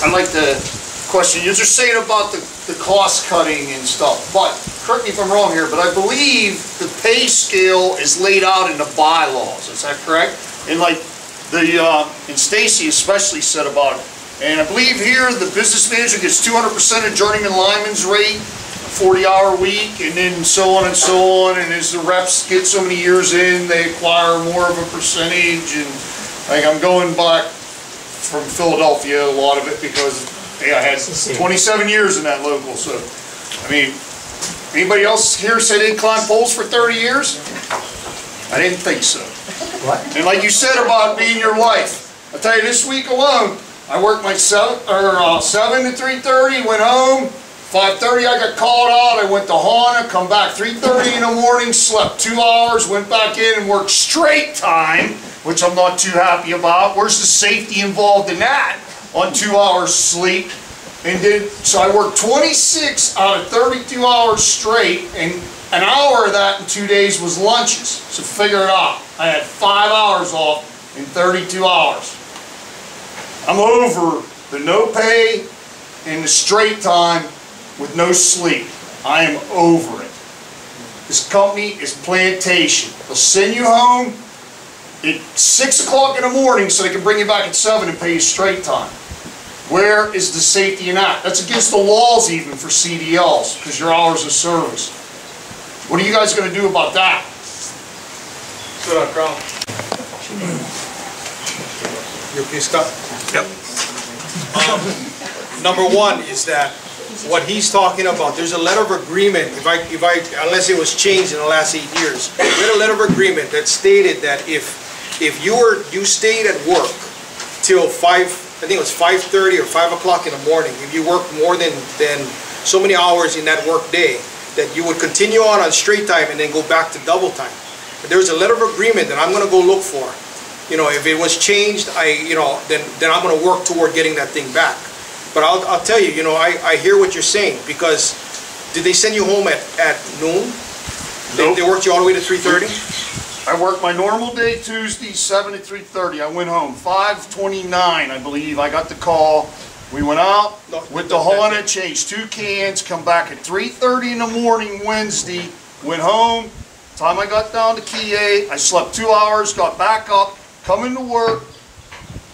I'd like to question, you're just saying about the cost cutting and stuff, but correct me if I'm wrong here, but I believe the pay scale is laid out in the bylaws, is that correct? And like and Stacy especially said about it. And I believe here the business manager gets 200% of journeyman lineman's rate, 40-hour week, and then so on and so on. And as the reps get so many years in, they acquire more of a percentage. And like I'm going back from Philadelphia, a lot of it, because hey, I had 27 years in that local. So, I mean, anybody else here say they climbed poles for 30 years? I didn't think so. What? And like you said about being your wife, I'll tell you, this week alone, I worked my 7 to 3:30, went home, 5:30 I got called out, I went to Hana, come back 3:30 in the morning, slept 2 hours, went back in and worked straight time, which I'm not too happy about. Where's the safety involved in that on 2 hours sleep? And so I worked 26 out of 32 hours straight, and an hour of that in 2 days was lunches. So figure it out. I had 5 hours off in 32 hours. I'm over the no pay and the straight time with no sleep. I am over it. This company is plantation. They'll send you home at 6 o'clock in the morning so they can bring you back at 7 and pay you straight time. Where is the safety in that? That's against the laws even for CDLs because your hours of service. What are you guys going to do about that? Good on, Carl. You okay, Scott? Yep. Number one is that what he's talking about, there's a letter of agreement, unless it was changed in the last 8 years, we had a letter of agreement that stated that if you stayed at work till 5, I think it was 5:30 or 5 o'clock in the morning, if you worked more than so many hours in that work day, that you would continue on straight time and then go back to double time. But there's a letter of agreement that I'm going to go look for. You know, if it was changed, then I'm going to work toward getting that thing back. But I'll tell you, you know, I hear what you're saying, because did they send you home at noon? Nope. They worked you all the way to 3:30? I worked my normal day Tuesday, 7 to 3:30. I went home 5:29, I believe. I got the call. We went out with the Hana, changed 2 cans, come back at 3:30 in the morning Wednesday, went home. Time I got down to Key A, I slept 2 hours, got back up, come into work,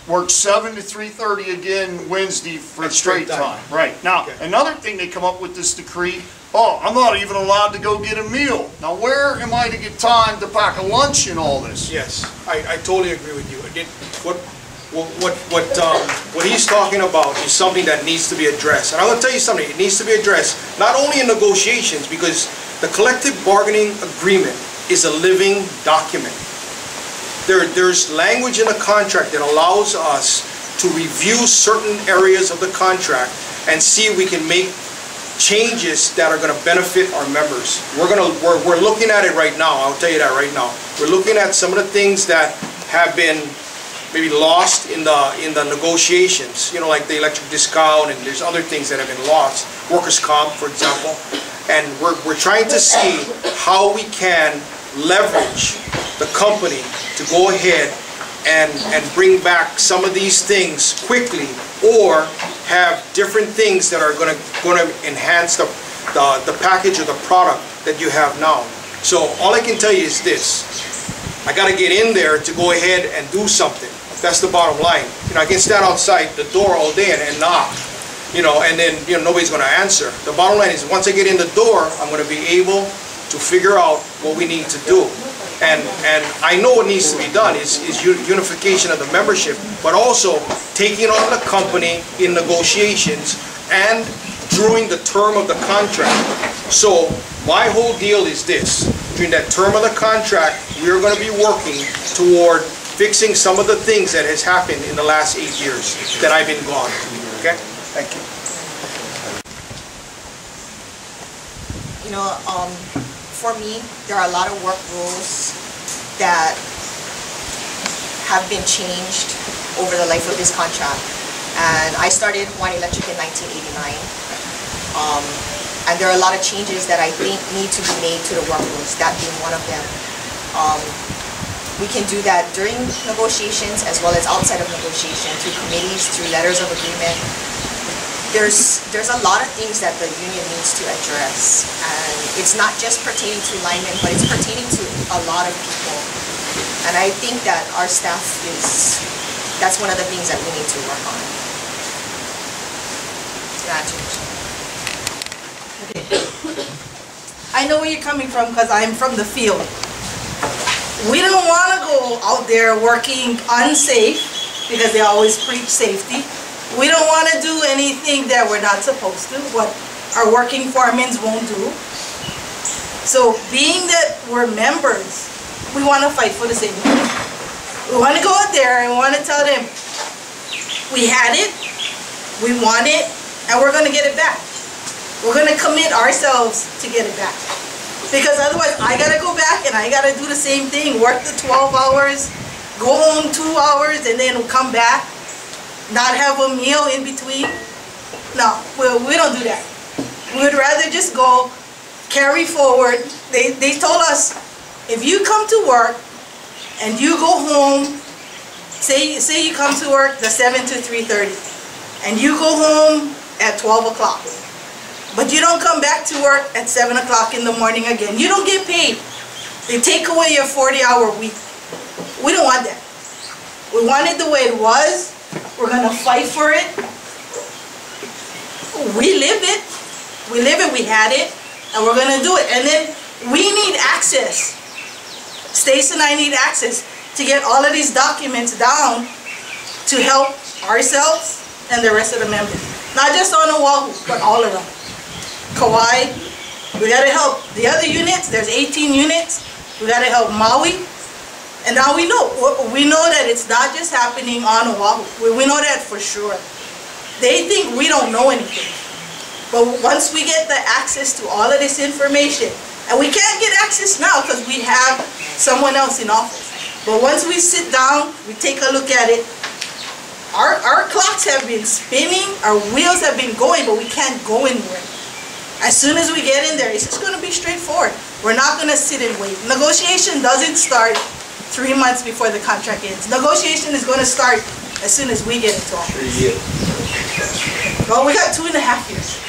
worked 7 to 3:30 again Wednesday for straight time. Right. Now, another thing they come up with this decree, oh, I'm not even allowed to go get a meal. Now, where am I to get time to pack a lunch and all this? Yes, I totally agree with you. What he's talking about is something that needs to be addressed. And I'm going to tell you something, it needs to be addressed not only in negotiations, because the collective bargaining agreement is a living document. There's language in the contract that allows us to review certain areas of the contract and see if we can make changes that are going to benefit our members. We're looking at it right now. I'll tell you that right now. We're looking at some of the things that have been maybe lost in the negotiations. You know, like the electric discount, and there's other things that have been lost. Workers' comp, for example. And we're trying to see how we can leverage the company to go ahead and bring back some of these things quickly, or have different things that are going to enhance the package or the product that you have now. So all I can tell you is this: I got to get in there to go ahead and do something. That's the bottom line. You know, I can stand outside the door all day and knock, you know, and then nobody's going to answer. The bottom line is, once I get in the door, I'm going to be able to figure out what we need to do. And I know what needs to be done is unification of the membership, but also taking on the company in negotiations and during the term of the contract. So my whole deal is this: during that term of the contract, we are going to be working toward fixing some of the things that has happened in the last 8 years that I've been gone. Okay? Thank you. You know, for me, there are a lot of work rules that have been changed over the life of this contract. And I started Hawaiian Electric in 1989. And there are a lot of changes that I think need to be made to the work rules, that being one of them. We can do that during negotiations as well as outside of negotiation, through committees, through letters of agreement. there's a lot of things that the union needs to address, and it's not just pertaining to linemen, but it's pertaining to a lot of people. And I think that our staff that's one of the things that we need to work on. I know where you're coming from because I'm from the field. We don't want to go out there working unsafe because they always preach safety. We don't want to do anything that we're not supposed to, what our working foremen won't do. So being that we're members, we want to fight for the same thing. We want to go out there and want to tell them, we had it, we want it, and we're going to get it back. We're going to commit ourselves to get it back. Because otherwise, I got to go back and I got to do the same thing, work the 12 hours, go home 2 hours, and then come back, not have a meal in between. No, we don't do that. We would rather just go, carry forward. They told us, if you come to work and you go home, say you come to work the 7 to 3:30, and you go home at 12 o'clock, but you don't come back to work at 7 o'clock in the morning again, you don't get paid. They take away your 40-hour week. We don't want that. We want it the way it was. We're going to fight for it. We live it. We live it. We had it. And we're going to do it. And then we need access. Stace and I need access to get all of these documents down to help ourselves and the rest of the members. Not just on Oahu, but all of them. Kauai, we got to help the other units. There's 18 units. We got to help Maui. And now we know that it's not just happening on Oahu. We know that for sure. They think we don't know anything. But once we get the access to all of this information, and we can't get access now because we have someone else in office. But once we sit down, we take a look at it, our clocks have been spinning, our wheels have been going, but we can't go anywhere. As soon as we get in there, it's just going to be straightforward. We're not going to sit and wait. Negotiation doesn't start 3 months before the contract ends. Negotiation is going to start as soon as we get into office. 3 years. Well, we got 2.5 years.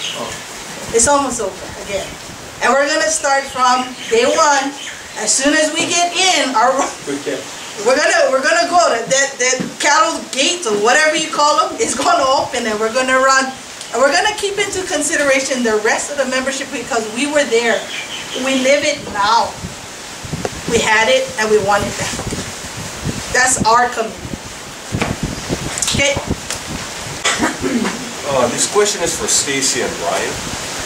It's almost over again. And we're going to start from day one. As soon as we get in, we're gonna go. That cattle gate or whatever you call them is going to open, and we're going to run. And we're going to keep into consideration the rest of the membership because we were there. We live it now. We had it and we want it back. That's our commitment. Okay? This question is for Stacy and Brian.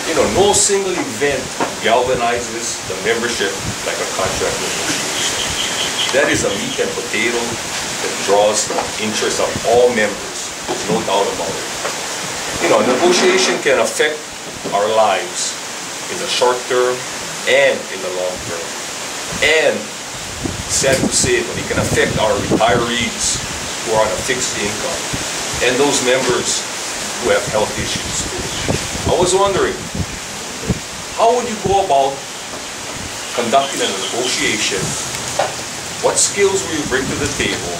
You know, no single event galvanizes the membership like a contract negotiation. That is a meat and potato that draws the interest of all members. There's no doubt about it. You know, negotiation can affect our lives in the short term and in the long term. And sad to say, but it can affect our retirees who are on a fixed income and those members who have health issues too. I was wondering, how would you go about conducting a negotiation? What skills will you bring to the table?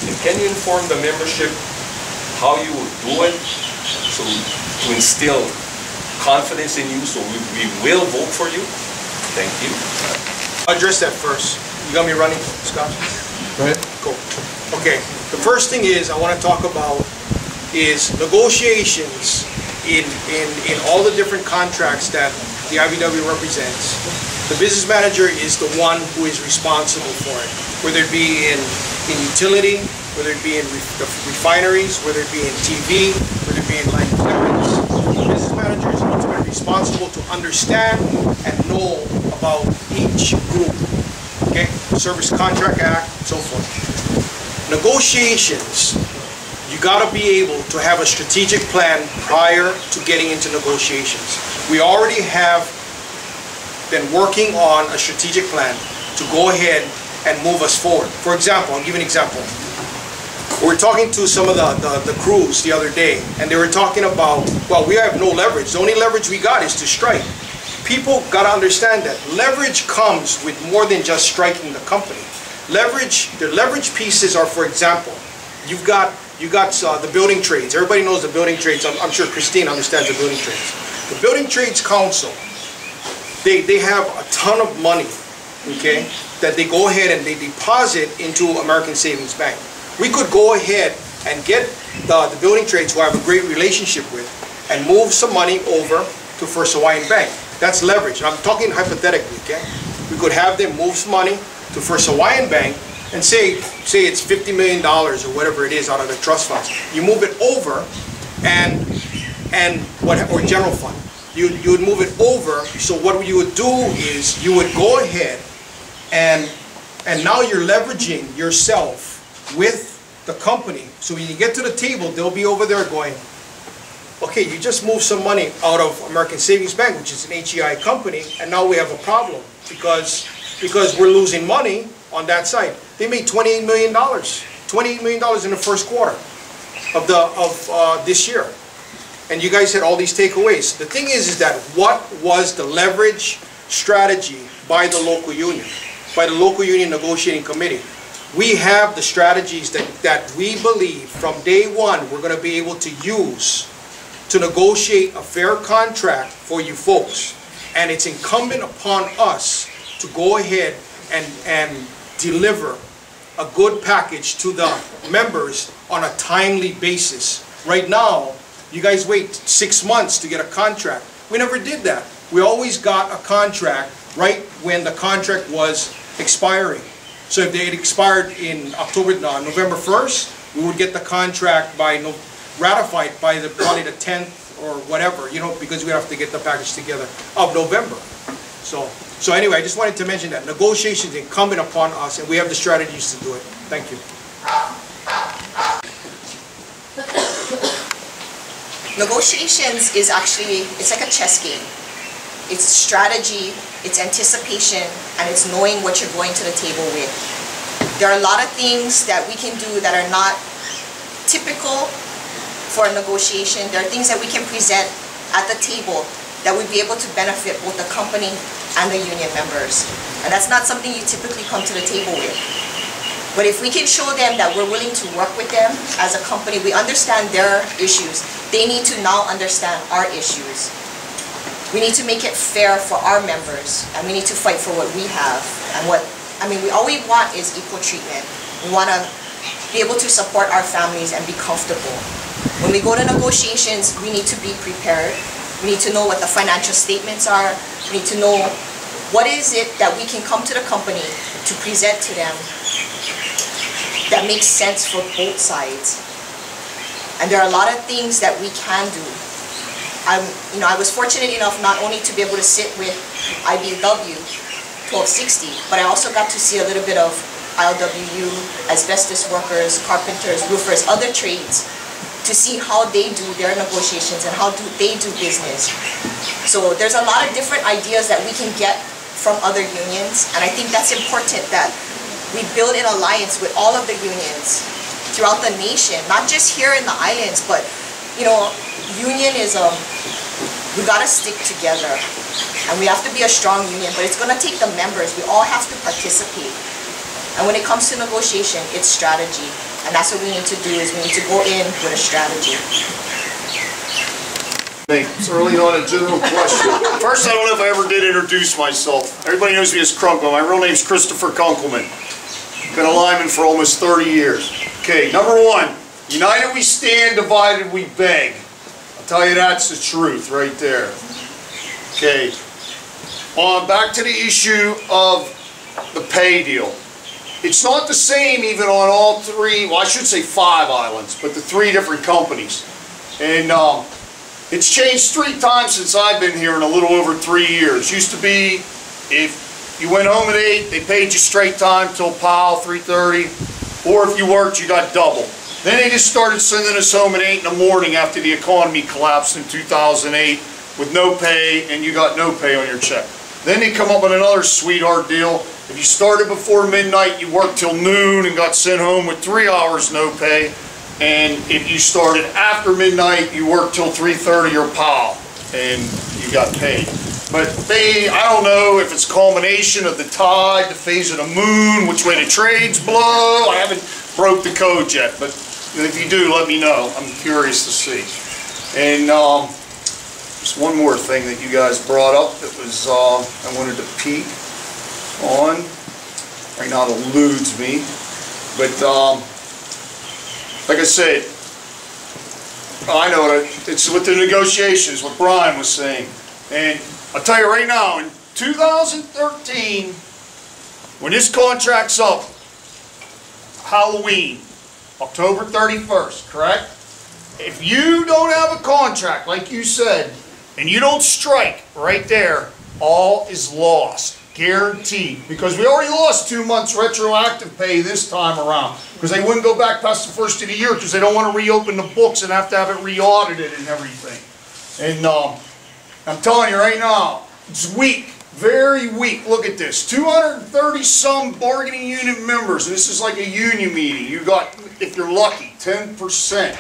And can you inform the membership how you will do it, so to instill confidence in you, so we will vote for you? Thank you. I'll address that first. You got me running, Scott? Go ahead. Cool. Okay. The first thing is I want to talk about is negotiations in all the different contracts that the IBEW represents. The business manager is the one who is responsible for it, whether it be in utility, whether it be in the refineries, whether it be in TV, whether it be in line clearance. The business manager is ultimately responsible to understand and know about each group. Okay? Service Contract Act, so forth. Negotiations, you gotta be able to have a strategic plan prior to getting into negotiations. We already have been working on a strategic plan to go ahead and move us forward. For example, I'll give you an example. We were talking to some of the crews the other day, and they were talking about, well, we have no leverage. The only leverage we got is to strike. People got to understand that leverage comes with more than just striking the company. The leverage pieces are, for example, you've got you got the building trades. Everybody knows the building trades. I'm sure Christine understands the building trades. The Building Trades Council, they have a ton of money, okay, that they go ahead and they deposit into American Savings Bank. We could go ahead and get the building trades who I have a great relationship with and move some money over to First Hawaiian Bank. That's leverage. I'm talking hypothetically, okay? We could have them move some money to First Hawaiian Bank and say it's $50 million or whatever it is out of the trust funds. You move it over or general fund. You would move it over, so what you would do is you would go ahead and now you're leveraging yourself with the company. So when you get to the table, they'll be over there going, okay, you just moved some money out of American Savings Bank, which is an HEI company, and now we have a problem because we're losing money on that side. They made $28 million in the first quarter of this year. And you guys had all these takeaways. The thing is that what was the leverage strategy by the local union, by the local union negotiating committee? We have the strategies that we believe from day one we're going to be able to use to negotiate a fair contract for you folks. And it's incumbent upon us to go ahead and deliver a good package to the members on a timely basis. Right now, you guys wait 6 months to get a contract. We never did that. We always got a contract right when the contract was expiring. So if they had expired in November 1st, we would get the contract ratified by probably the 10th or whatever, you know, because we have to get the package together of November. So anyway, I just wanted to mention that negotiations incumbent upon us, and we have the strategies to do it. Thank you. Negotiations is actually, it's like a chess game. It's strategy, it's anticipation, and it's knowing what you're going to the table with. There are a lot of things that we can do that are not typical for a negotiation. There are things that we can present at the table that would be able to benefit both the company and the union members. And that's not something you typically come to the table with. But if we can show them that we're willing to work with them as a company, we understand their issues. They need to now understand our issues. We need to make it fair for our members, and we need to fight for what we have. And all we want is equal treatment. We want to be able to support our families and be comfortable. When we go to negotiations, we need to be prepared. We need to know what the financial statements are. We need to know what is it that we can come to the company to present to them that makes sense for both sides. And there are a lot of things that we can do. I was fortunate enough not only to be able to sit with IBEW 1260, but I also got to see a little bit of ILWU, asbestos workers, carpenters, roofers, other trades, to see how they do their negotiations and how they do business. So there's a lot of different ideas that we can get from other unions, and I think that's important that we build an alliance with all of the unions throughout the nation, not just here in the islands, but union is we gotta stick together, and we have to be a strong union, but it's gonna take the members. We all have to participate. And when it comes to negotiation, it's strategy. And that's what we need to do, is we need to go in with a strategy. It's early on a general question. First, I don't know if I ever did introduce myself. Everybody knows me as Crunkle. My real name's Christopher Kunkelman. Been a lineman for almost 30 years. Okay, number one, united we stand, divided we beg. I'll tell you that's the truth right there. Okay, back to the issue of the pay deal. It's not the same even on all three, well I should say 5 islands, but the 3 different companies. And it's changed 3 times since I've been here in a little over 3 years. Used to be, if you went home at 8, they paid you straight time till POW, 3:30, or if you worked, you got double. Then they just started sending us home at 8 in the morning after the economy collapsed in 2008 with no pay, and you got no pay on your check. Then they come up with another sweetheart deal. If you started before midnight, you worked till noon and got sent home with 3 hours no pay. And if you started after midnight, you worked till 3:30 or POW, and you got paid. But I don't know if it's a culmination of the tide, the phase of the moon, which way the trades blow. I haven't broke the code yet, but if you do, let me know. I'm curious to see. And just one more thing that you guys brought up that was I wanted to peek on. Right now it eludes me. But like I said, I know that it's with the negotiations, what Brian was saying. And I'll tell you right now, in 2013, when this contract's up, Halloween, October 31st, correct? If you don't have a contract, like you said, and you don't strike right there, all is lost. Guaranteed. Because we already lost 2 months retroactive pay this time around. Because they wouldn't go back past the first of the year because they don't want to reopen the books and have to have it re-audited and everything. And I'm telling you right now, it's weak. Very weak. Look at this. 230 some bargaining unit members. And this is like a union meeting. You got, if you're lucky, 10%.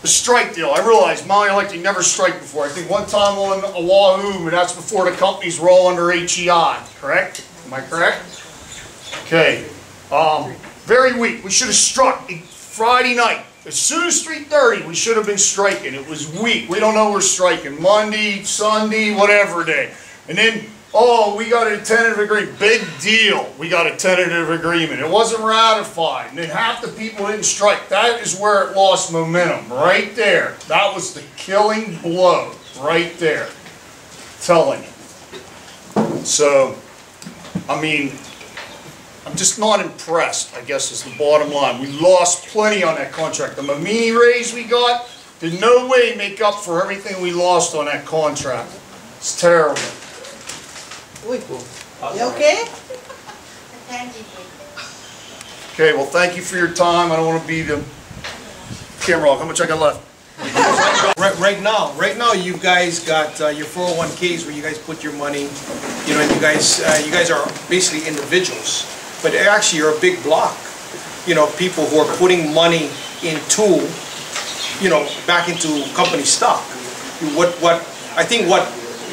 The strike deal. I realize Maui Electric never strike before. I think one time on Oahu, but that's before the companies were all under HEI. Correct? Am I correct? Okay. Very weak. We should have struck Friday night. As soon as 3:30, we should have been striking. It was weak. We don't know we're striking. Monday, Sunday, whatever day. And then, oh, we got a tentative agreement. Big deal. We got a tentative agreement. It wasn't ratified. And then half the people didn't strike. That is where it lost momentum. Right there. That was the killing blow. Right there. Telling you. So, I mean, I'm just not impressed, I guess is the bottom line. We lost plenty on that contract. The Mamini raise we got did no way make up for everything we lost on that contract. It's terrible. You okay? Okay, well thank you for your time. I don't want to be the camera off. How much I got left? Right now, you guys got your 401ks where you guys put your money. You know, and you guys are basically individuals, but actually you're a big block. You know, people who are putting money into, you know, back into company stock. I think what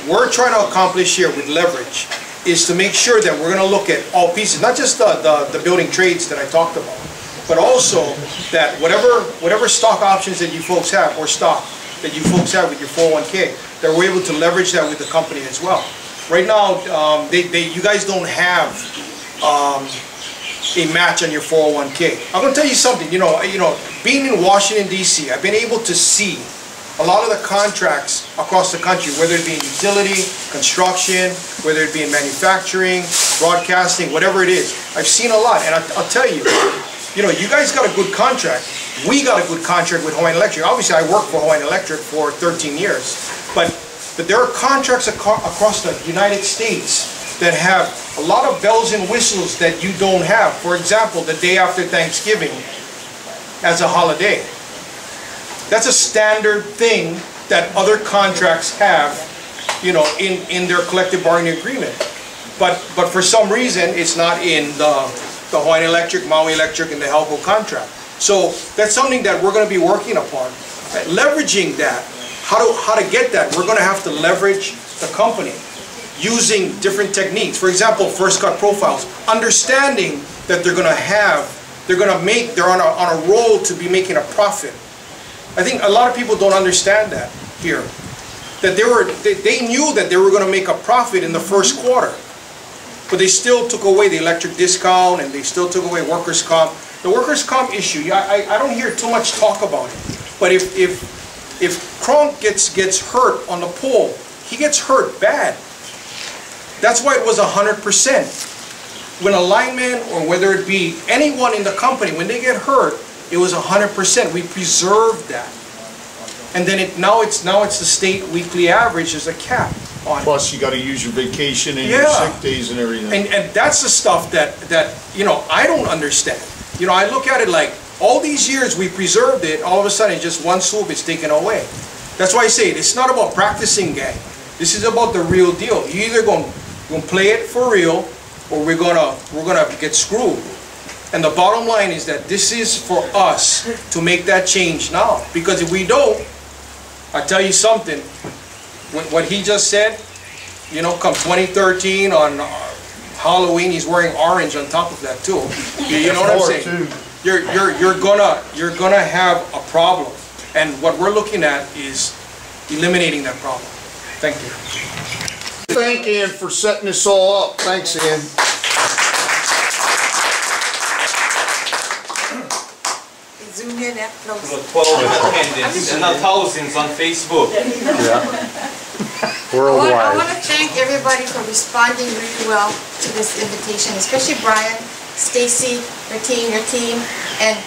we're trying to accomplish here with leverage is to make sure that we're going to look at all pieces, not just the building trades that I talked about, but also that whatever stock options that you folks have, or stock that you folks have with your 401k, that we're able to leverage that with the company as well. Right now, you guys don't have a match on your 401k. I'm going to tell you something. You know, being in Washington D.C., I've been able to see a lot of the contracts across the country, whether it be in utility, construction, whether it be in manufacturing, broadcasting, whatever it is. I've seen a lot, and I'll tell you, you know, you guys got a good contract. We got a good contract with Hawaiian Electric. Obviously, I worked for Hawaiian Electric for 13 years, but there are contracts across the United States that have a lot of bells and whistles that you don't have. For example, the day after Thanksgiving as a holiday. That's a standard thing that other contracts have, you know, in their collective bargaining agreement. But for some reason, it's not in the Hawaiian Electric, Maui Electric, and the Helco contract. So that's something that we're going to be working upon. Right? Leveraging that, how to get that, we're going to have to leverage the company using different techniques. For example, first cut profiles, understanding that they're on a roll to be making a profit. I think a lot of people don't understand that here. That they knew that they were going to make a profit in the first quarter, but they still took away the electric discount and they still took away workers' comp. The workers' comp issue, I don't hear too much talk about it. But if Kronk gets hurt on the pole, he gets hurt bad. That's why it was 100%. When a lineman, or whether it be anyone in the company, when they get hurt, it was 100%. We preserved that, and then now it's the state weekly average as a cap on it. Plus, you got to use your vacation and your sick days and everything. And that's the stuff that you know, I don't understand. You know, I look at it like all these years we preserved it. All of a sudden, just one swoop, it's taken away. That's why I say it's not about practicing, gang. This is about the real deal. You either gonna play it for real, or we're gonna get screwed. And the bottom line is that this is for us to make that change now. Because if we don't, I tell you something, what he just said, you know, come 2013 on Halloween, he's wearing orange on top of that too. You know what I'm saying? you're gonna have a problem. And what we're looking at is eliminating that problem. Thank you. Thank Ann for setting this all up. Thanks, Ann. Zoom in that close. 12 in attendance and thousands on Facebook. I want to thank everybody for responding really well to this invitation, especially Brian, Stacy, your team, and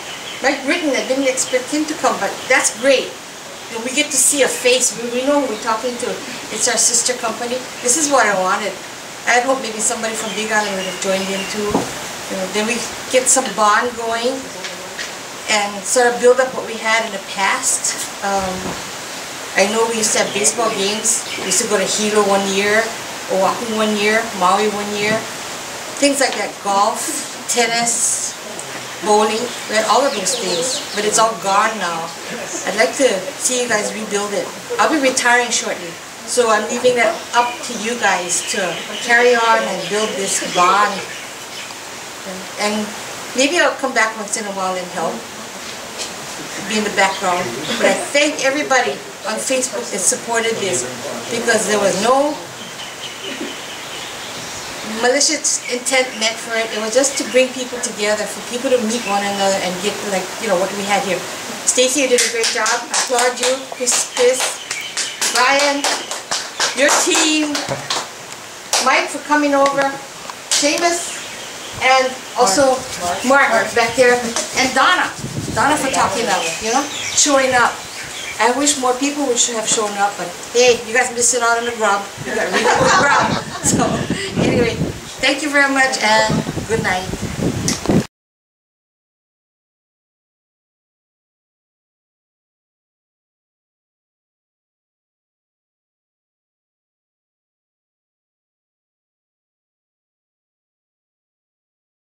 Mike Britton. I didn't expect him to come, but that's great. And we get to see a face. We know who we're talking to. It's our sister company. This is what I wanted. I had hoped maybe somebody from Big Island would have joined in too. You know, then we get some bond going and sort of build up what we had in the past. I know we used to have baseball games. We used to go to Hilo one year, Oahu one year, Maui one year. Things like that, golf, tennis, bowling. We had all of those things, but it's all gone now. I'd like to see you guys rebuild it. I'll be retiring shortly, so I'm leaving that up to you guys to carry on and build this bond. And maybe I'll come back once in a while and help, be in the background. But I thank everybody on Facebook that supported this, because there was no malicious intent meant for it. It was just to bring people together, for people to meet one another and get, like, you know, what we had here. Stacy, you did a great job. I applaud you. Chris, Brian, your team, Mike for coming over, Seamus, and also Mark back there, and Donna for talking up, you know, showing up. I wish more people would have shown up, but hey, you guys missed it out on the grub. You got really good grub. So anyway, thank you very much and good night.